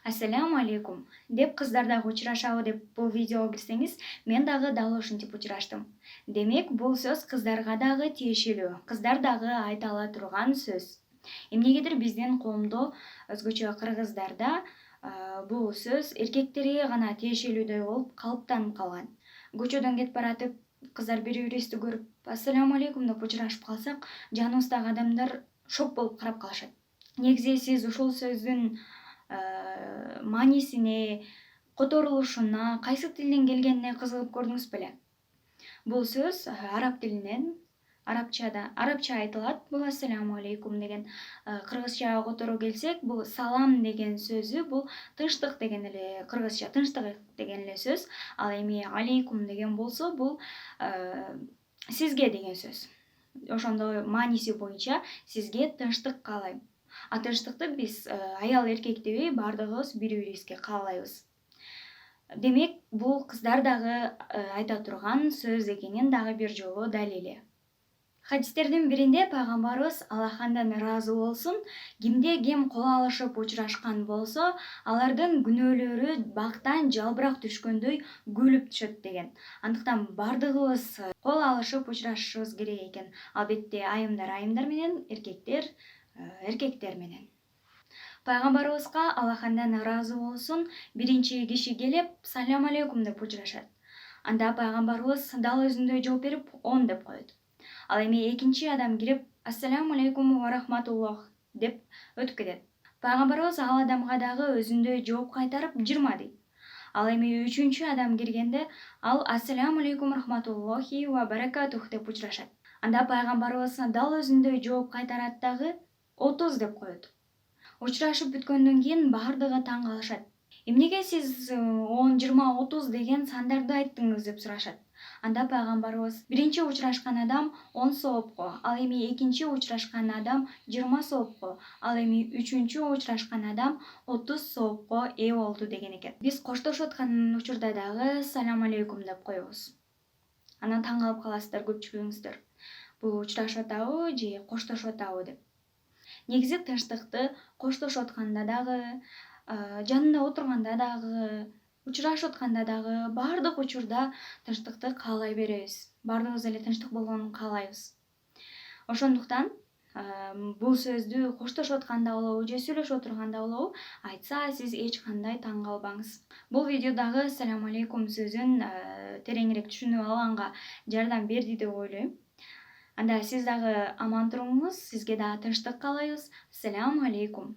Ассаламу алейкум деп кыздар дагы учурашабы деп бул видеого кирсеңиз, мен дагы дал ушинтип учураштым. Демек, бул сөз кыздарга дагы тиешелүү, кыздар дагы айта ала турган сөз. Эмнегедир биздин коомдо, өзгөчө кыргыздарда бул сөз эркектерге гана тиешелүүдөй болуп калыптанып калган. Көчөдөн кетип баратып, кыздар бири бирибизди көрүп ассаламу алейкум деп учурашып калсак, жаныбыздагы адамдар шок болуп карап калышат. Негизи сиз ушул сөздүн маанисине, которулушуна, кайсы тилден келгенине кызыгып көрдүңүз беле? Бул сөз араб тилинен, арабча айтылат. Бул ассаламу алейкум деген. Кыргызчага которо келсек, бул салам деген сөзү бул тынчтык деген эле, кыргызча тынчтык деген эле сөз. Ал эми алейкум деген болсо, бул сизге деген сөз. Ошондо мааниси боюнча сизге тынчтык каалайм. А тынчтыкты биз аял эркек дебей баардыгыбыз бири бирибизге каалайбыз. Демек, бул кыздар дагы айта турган сөз экенин дагы бир жолу далили. Хадистердин биринде пайгамбарыбыз Аллахтан ыраазы болсун, кимде ким кол алышып учурашкан болсо, алардын күнөөлөрү бактан жалбырак түшкөндөй күлүп түшөт деген. Андыктан баардыгыбыз кол алышып учурашышыбыз керек экен. Албетте айымдар менен, эркектер менен. Пайгамбарыбызга Аллахтан ыраазы болсун, биринчи киши келип салам алейкум деп учурашат. Анда пайгамбарыбыз дал өзүндөй жооп берип, он деп коет. Ал эми экинчи адам кирип ассаламу алейкум ва рахматуллах деп өтүп кетет. Пайгамбарыбыз ал адамга дагы өзүндөй жооп кайтарып 20 дейт. Ал эми үчүнчү адам киргенде ал ассаламу алейкум рахматуллахи ва баракатух деп учурашат. Анда пайгамбарыбыз дал өзүндөй жооп кайтарат дагы 30 деп коет. Учурашып бүткөндөн кийин баардыгы таң калышат. Эмнеге сиз 10, 20, 30 деген сандарды айттыңыз деп сурашат. Анда пайгамбарыбыз биринчи учурашкан адам 10 соопко, ал эми экинчи учурашкан адам 20 соопко, ал эми үчүнчү учурашкан адам 30 соопко ээ болду деген экен. Биз коштошуп аткан учурда дагы салам алейкум деп коебуз. Анан таң калып каласыздар көпчүлүгүңүздөр. Бул учурашып атабы же коштошуп атабы деп. Негизи тынчтыкты коштошуп атканда дагы, жанында отурганда дагы, учурашып атканда дагы баардык учурда тынчтыкты каалай беребиз. Баардыгыбыз эле тынчтык болгонун каалайбыз. Ошондуктан бул сөздү коштошуп атканда болобу же сүйлөшүп отурганда болобу айтса, сиз эч кандай таң калбаңыз. Бул видеодагы ассаламу алейкум сөзүн тереңирээк түшүнүп алганга жардам берди деп ойлойм. Анда сиз дагы аман туруңуз, сизге дагы тынчтык каалайбыз. Ассаламу алейкум.